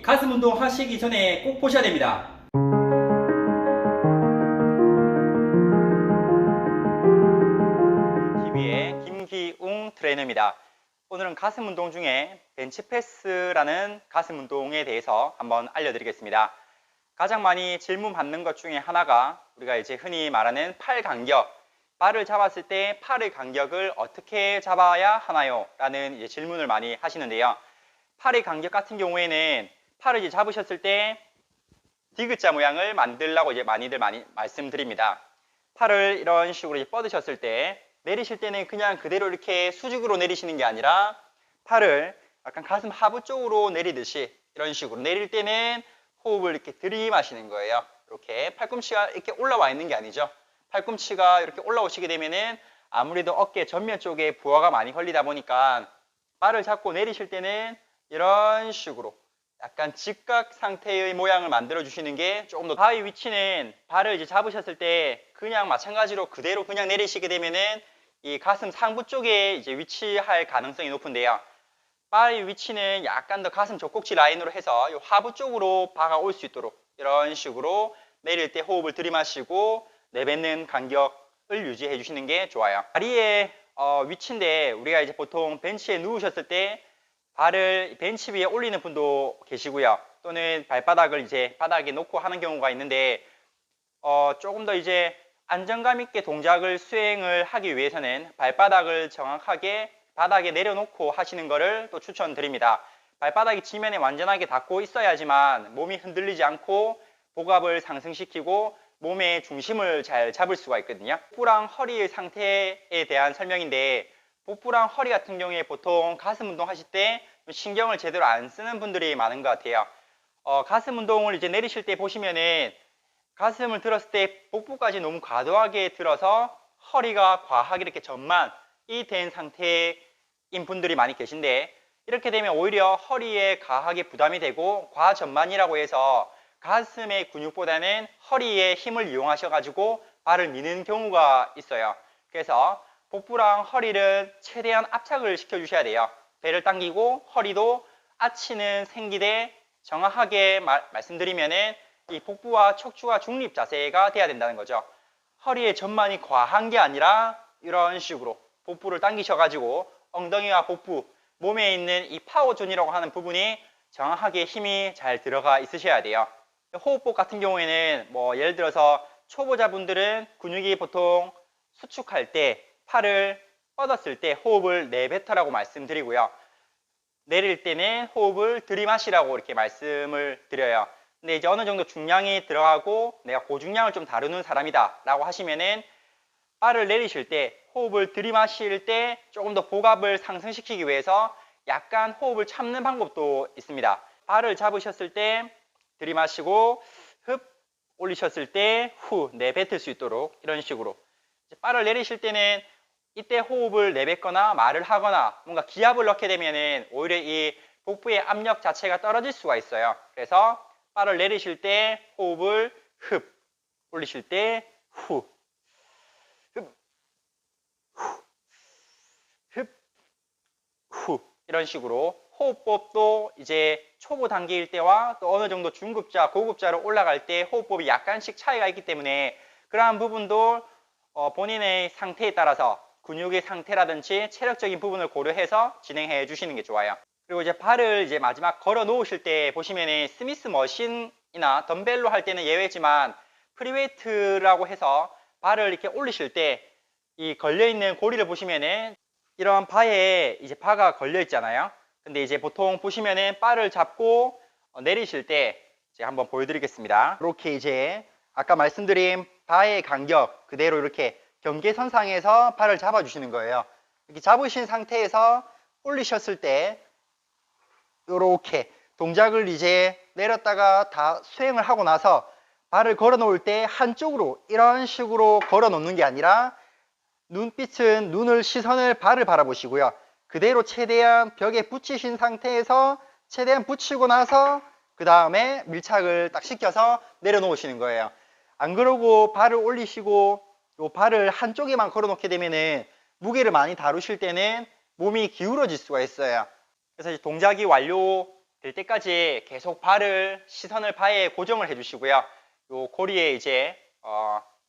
가슴 운동 하시기 전에 꼭 보셔야 됩니다. TV의 김기웅 트레이너입니다. 오늘은 가슴 운동 중에 벤치프레스라는 가슴 운동에 대해서 한번 알려드리겠습니다. 가장 많이 질문 받는 것 중에 하나가 우리가 이제 흔히 말하는 팔 간격, 발을 잡았을 때 팔의 간격을 어떻게 잡아야 하나요? 라는 이제 질문을 많이 하시는데요. 팔의 간격 같은 경우에는 팔을 이제 잡으셨을 때 디귿자 모양을 만들라고 이제 많이들 말씀드립니다. 팔을 이런 식으로 이제 뻗으셨을 때 내리실 때는 그냥 그대로 이렇게 수직으로 내리시는 게 아니라 팔을 약간 가슴 하부 쪽으로 내리듯이 이런 식으로 내릴 때는 호흡을 이렇게 들이마시는 거예요. 이렇게 팔꿈치가 이렇게 올라와 있는 게 아니죠. 팔꿈치가 이렇게 올라오시게 되면은 아무래도 어깨 전면 쪽에 부하가 많이 걸리다 보니까 발을 잡고 내리실 때는 이런 식으로 약간 직각 상태의 모양을 만들어 주시는 게 조금 더. 바의 위치는 발을 이제 잡으셨을 때 그냥 마찬가지로 그대로 그냥 내리시게 되면은 이 가슴 상부 쪽에 이제 위치할 가능성이 높은데요. 바의 위치는 약간 더 가슴 젖꼭지 라인으로 해서 이 하부 쪽으로 바가 올 수 있도록 이런 식으로 내릴 때 호흡을 들이마시고 내뱉는 간격을 유지해 주시는 게 좋아요. 다리의 위치인데 우리가 이제 보통 벤치에 누우셨을 때 발을 벤치 위에 올리는 분도 계시고요. 또는 발바닥을 이제 바닥에 놓고 하는 경우가 있는데 조금 더 이제 안정감 있게 동작을 수행을 하기 위해서는 발바닥을 정확하게 바닥에 내려놓고 하시는 것을 또 추천드립니다. 발바닥이 지면에 완전하게 닿고 있어야지만 몸이 흔들리지 않고 복압을 상승시키고 몸의 중심을 잘 잡을 수가 있거든요. 복부랑 허리의 상태에 대한 설명인데 복부랑 허리 같은 경우에 보통 가슴 운동 하실 때 신경을 제대로 안 쓰는 분들이 많은 것 같아요. 가슴 운동을 이제 내리실 때 보시면은 가슴을 들었을 때 복부까지 너무 과도하게 들어서 허리가 과하게 이렇게 전만이 된 상태인 분들이 많이 계신데 이렇게 되면 오히려 허리에 과하게 부담이 되고 과전만이라고 해서 가슴의 근육보다는 허리에 힘을 이용하셔가지고 발을 미는 경우가 있어요. 그래서 복부랑 허리를 최대한 압착을 시켜주셔야 돼요. 배를 당기고 허리도 아치는 생기되 정확하게 말씀드리면은 이 복부와 척추가 중립 자세가 돼야 된다는 거죠. 허리의 전만이 과한 게 아니라 이런 식으로 복부를 당기셔가지고 엉덩이와 복부, 몸에 있는 이 파워존이라고 하는 부분이 정확하게 힘이 잘 들어가 있으셔야 돼요. 호흡법 같은 경우에는 뭐 예를 들어서 초보자분들은 근육이 보통 수축할 때 팔을 뻗었을 때 호흡을 내뱉으라고 말씀드리고요. 내릴 때는 호흡을 들이마시라고 이렇게 말씀을 드려요. 근데 이제 어느 정도 중량이 들어가고 내가 고중량을 좀 다루는 사람이다 라고 하시면은 발을 내리실 때 호흡을 들이마실 때 조금 더 복압을 상승시키기 위해서 약간 호흡을 참는 방법도 있습니다. 발을 잡으셨을 때 들이마시고 흡 올리셨을 때 후 내뱉을 수 있도록 이런 식으로. 발을 내리실 때는 이때 호흡을 내뱉거나 말을 하거나 뭔가 기압을 넣게 되면은 오히려 이 복부의 압력 자체가 떨어질 수가 있어요. 그래서 발을 내리실 때 호흡을 흡, 올리실 때 후, 흡, 후, 흡, 후 이런 식으로 호흡법도 이제 초보 단계일 때와 또 어느 정도 중급자, 고급자로 올라갈 때 호흡법이 약간씩 차이가 있기 때문에 그러한 부분도 본인의 상태에 따라서 근육의 상태라든지 체력적인 부분을 고려해서 진행해 주시는 게 좋아요. 그리고 이제 발을 이제 마지막 걸어 놓으실 때 보시면은 스미스 머신이나 덤벨로 할 때는 예외지만 프리웨이트라고 해서 발을 이렇게 올리실 때 이 걸려 있는 고리를 보시면은 이런 바에 이제 바가 걸려 있잖아요. 근데 이제 보통 보시면은 바를 잡고 내리실 때 제가 한번 보여드리겠습니다. 이렇게 이제 아까 말씀드린 바의 간격 그대로 이렇게 경계선상에서 발을 잡아주시는 거예요. 이렇게 잡으신 상태에서 올리셨을 때 이렇게 동작을 이제 내렸다가 다 수행을 하고 나서 발을 걸어 놓을 때 한쪽으로 이런 식으로 걸어 놓는 게 아니라 눈빛은 시선을 발을 바라보시고요. 그대로 최대한 벽에 붙이신 상태에서 최대한 붙이고 나서 그 다음에 밀착을 딱 시켜서 내려놓으시는 거예요. 안 그러고 발을 올리시고 요 발을 한쪽에만 걸어 놓게 되면은 무게를 많이 다루실 때는 몸이 기울어질 수가 있어요. 그래서 동작이 될 때까지 계속 시선을 바에 고정을 해주시고요. 요 고리에 이제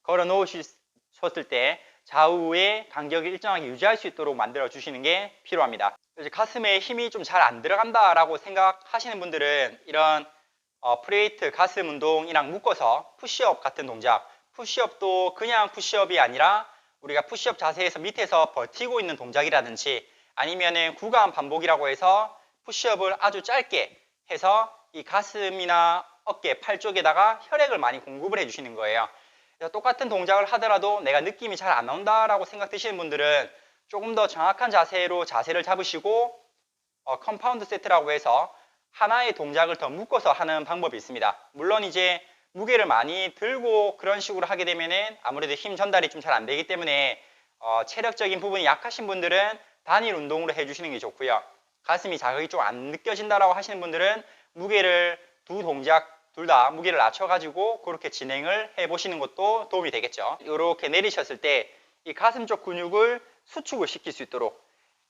걸어 놓으셨을 때 좌우의 간격을 일정하게 유지할 수 있도록 만들어 주시는 게 필요합니다. 이제 가슴에 힘이 좀 잘 안 들어간다라고 생각하시는 분들은 이런 프리웨이트 가슴 운동이랑 묶어서 푸시업 같은 동작, 푸시업도 그냥 푸시업이 아니라 우리가 푸시업 자세에서 밑에서 버티고 있는 동작이라든지 아니면은 구간 반복이라고 해서 푸시업을 아주 짧게 해서 이 가슴이나 어깨, 팔 쪽에다가 혈액을 많이 공급을 해주시는 거예요. 그래서 똑같은 동작을 하더라도 내가 느낌이 잘 안 나온다라고 생각 드시는 분들은 조금 더 정확한 자세로 자세를 잡으시고 컴파운드 세트라고 해서 하나의 동작을 더 묶어서 하는 방법이 있습니다. 물론 이제 무게를 많이 들고 그런 식으로 하게 되면은 아무래도 힘 전달이 좀 잘 안 되기 때문에 체력적인 부분이 약하신 분들은 단일 운동으로 해주시는 게 좋고요. 가슴이 자극이 좀 안 느껴진다라고 하시는 분들은 무게를 두 동작 둘 다 무게를 낮춰가지고 그렇게 진행을 해보시는 것도 도움이 되겠죠. 이렇게 내리셨을 때 이 가슴 쪽 근육을 수축을 시킬 수 있도록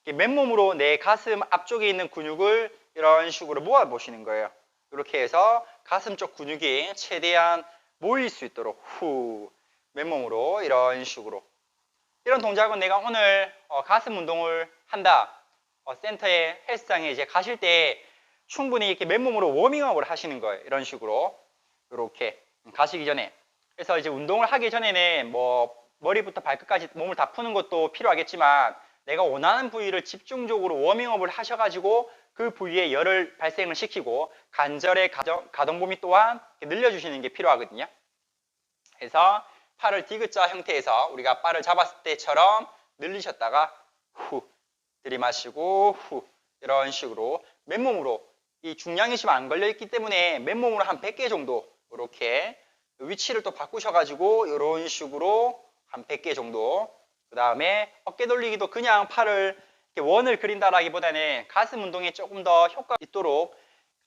맨몸으로 내 가슴 앞쪽에 있는 근육을 이런 식으로 모아 보시는 거예요. 이렇게 해서 가슴 쪽 근육이 최대한 모일 수 있도록 맨몸으로 이런 식으로 이런 동작은 내가 오늘 가슴 운동을 한다 센터에 헬스장에 이제 가실 때 충분히 이렇게 맨몸으로 워밍업을 하시는 거예요. 이런 식으로 이렇게 가시기 전에. 그래서 이제 운동을 하기 전에는 뭐 머리부터 발끝까지 몸을 다 푸는 것도 필요하겠지만 내가 원하는 부위를 집중적으로 워밍업을 하셔가지고 그 부위에 열을 발생을 시키고 관절의 가동 범위 또한 늘려주시는 게 필요하거든요. 그래서 팔을 디귿자 형태에서 우리가 바를 잡았을 때처럼 늘리셨다가 후 들이마시고 후 이런 식으로 맨몸으로 이 중량이 좀 안 걸려있기 때문에 맨몸으로 한 100개 정도 이렇게 위치를 또 바꾸셔가지고 이런 식으로 한 100개 정도 그 다음에 어깨 돌리기도 그냥 팔을 이렇게 원을 그린다라기보다는 가슴 운동에 조금 더 효과가 있도록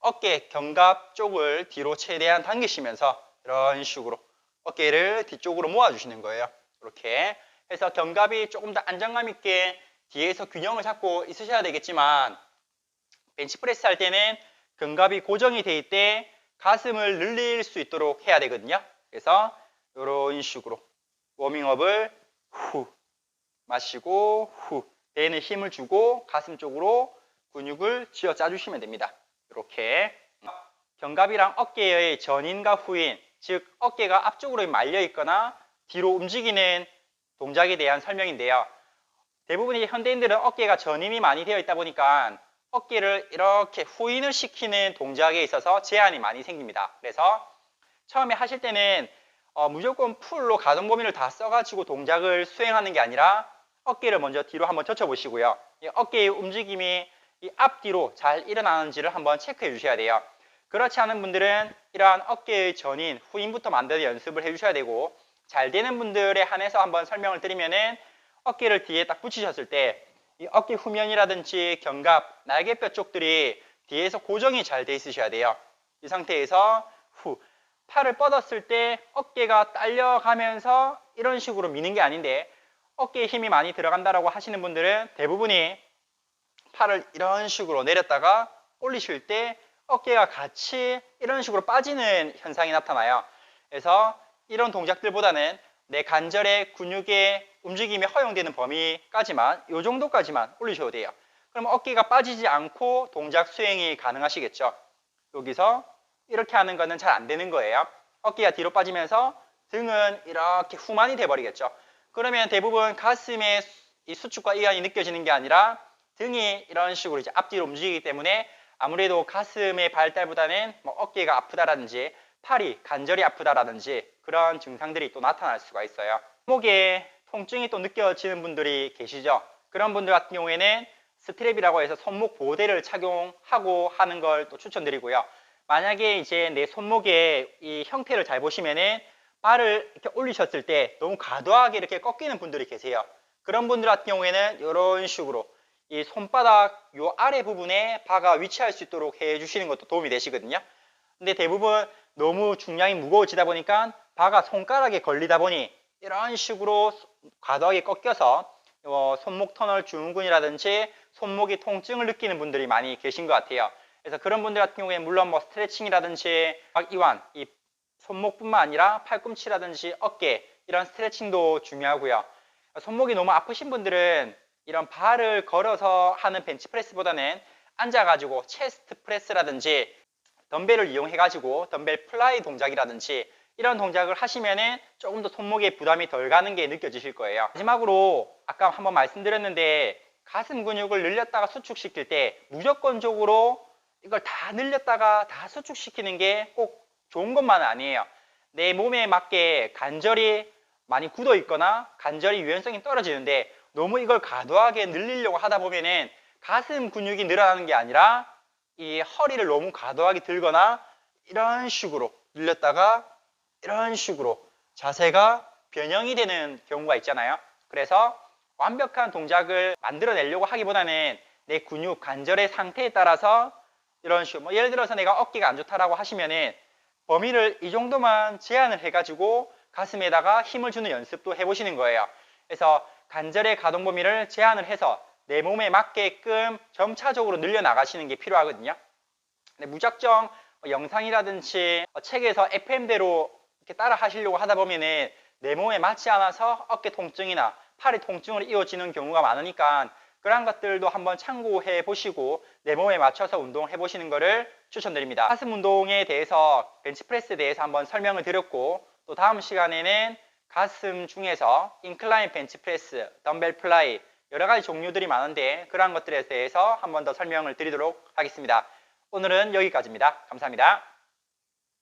어깨 견갑 쪽을 뒤로 최대한 당기시면서 이런 식으로 어깨를 뒤쪽으로 모아주시는 거예요. 이렇게 해서 견갑이 조금 더 안정감 있게 뒤에서 균형을 잡고 있으셔야 되겠지만 벤치프레스 할 때는 견갑이 고정이 돼 있을 때 가슴을 늘릴 수 있도록 해야 되거든요. 그래서 이런 식으로 워밍업을 후 마시고 후 배에는 힘을 주고 가슴 쪽으로 근육을 쥐어 짜주시면 됩니다. 이렇게 견갑이랑 어깨의 전인과 후인 즉 어깨가 앞쪽으로 말려 있거나 뒤로 움직이는 동작에 대한 설명인데요. 대부분 현대인들은 어깨가 전인이 많이 되어 있다 보니까 어깨를 이렇게 후인을 시키는 동작에 있어서 제한이 많이 생깁니다. 그래서 처음에 하실 때는 무조건 풀로 가동 범위를 다 써가지고 동작을 수행하는 게 아니라 어깨를 먼저 뒤로 한번 젖혀 보시고요. 이 어깨의 움직임이 이 앞뒤로 잘 일어나는지를 한번 체크해 주셔야 돼요. 그렇지 않은 분들은 이러한 어깨의 전인, 후인부터 만드는 연습을 해 주셔야 되고 잘 되는 분들에 한해서 한번 설명을 드리면은 어깨를 뒤에 딱 붙이셨을 때 이 어깨 후면이라든지 견갑, 날개뼈 쪽들이 뒤에서 고정이 잘 돼 있으셔야 돼요. 이 상태에서 후 팔을 뻗었을 때 어깨가 딸려가면서 이런 식으로 미는 게 아닌데 어깨에 힘이 많이 들어간다라고 하시는 분들은 대부분이 팔을 이런 식으로 내렸다가 올리실 때 어깨가 같이 이런 식으로 빠지는 현상이 나타나요. 그래서 이런 동작들보다는 내 관절의 근육의 움직임이 허용되는 범위까지만 이 정도까지만 올리셔도 돼요. 그럼 어깨가 빠지지 않고 동작 수행이 가능하시겠죠. 여기서 이렇게 하는 거는 잘 안 되는 거예요. 어깨가 뒤로 빠지면서 등은 이렇게 후만이 돼버리겠죠. 그러면 대부분 가슴에 이 수축과 이완이 느껴지는 게 아니라 등이 이런 식으로 이제 앞뒤로 움직이기 때문에 아무래도 가슴의 발달보다는 뭐 어깨가 아프다라든지 팔이 관절이 아프다라든지 그런 증상들이 또 나타날 수가 있어요. 손목에 통증이 또 느껴지는 분들이 계시죠. 그런 분들 같은 경우에는 스트랩이라고 해서 손목 보호대를 착용하고 하는 걸 또 추천드리고요. 만약에 이제 내 손목의 이 형태를 잘 보시면은 발을 이렇게 올리셨을 때 너무 과도하게 이렇게 꺾이는 분들이 계세요. 그런 분들 같은 경우에는 이런 식으로 이 손바닥 요 아래 부분에 바가 위치할 수 있도록 해주시는 것도 도움이 되시거든요. 근데 대부분 너무 중량이 무거워지다 보니까 바가 손가락에 걸리다 보니 이런 식으로 과도하게 꺾여서 손목 터널 증후군이라든지 손목이 통증을 느끼는 분들이 많이 계신 것 같아요. 그래서 그런 분들 같은 경우에 물론 뭐 스트레칭이라든지 이완, 이 손목뿐만 아니라 팔꿈치라든지 어깨 이런 스트레칭도 중요하고요. 손목이 너무 아프신 분들은 이런 발을 걸어서 하는 벤치프레스보다는 앉아가지고 체스트 프레스라든지 덤벨을 이용해가지고 덤벨 플라이 동작이라든지 이런 동작을 하시면은 조금 더 손목에 부담이 덜 가는 게 느껴지실 거예요. 마지막으로 아까 한번 말씀드렸는데 가슴 근육을 늘렸다가 수축시킬 때 무조건적으로 이걸 다 늘렸다가 다 수축시키는 게 꼭 좋은 것만은 아니에요. 내 몸에 맞게 관절이 많이 굳어 있거나 관절이 유연성이 떨어지는데 너무 이걸 과도하게 늘리려고 하다 보면은 가슴 근육이 늘어나는 게 아니라 이 허리를 너무 과도하게 들거나 이런 식으로 늘렸다가 이런 식으로 자세가 변형이 되는 경우가 있잖아요. 그래서 완벽한 동작을 만들어내려고 하기보다는 내 근육 관절의 상태에 따라서 이런 식으로 뭐 예를 들어서 내가 어깨가 안 좋다라고 하시면은 범위를 이 정도만 제한을 해가지고 가슴에다가 힘을 주는 연습도 해보시는 거예요. 그래서 관절의 가동 범위를 제한을 해서 내 몸에 맞게끔 점차적으로 늘려나가시는 게 필요하거든요. 근데 무작정 영상이라든지 책에서 FM대로 이렇게 따라 하시려고 하다 보면은 내 몸에 맞지 않아서 어깨 통증이나 팔의 통증으로 이어지는 경우가 많으니까 그런 것들도 한번 참고해 보시고 내 몸에 맞춰서 운동해 보시는 것을 추천드립니다. 가슴 운동에 대해서 벤치프레스에 대해서 한번 설명을 드렸고 또 다음 시간에는 가슴 중에서 인클라인 벤치프레스, 덤벨 플라이 여러 가지 종류들이 많은데 그러한 것들에 대해서 한번 더 설명을 드리도록 하겠습니다. 오늘은 여기까지입니다. 감사합니다.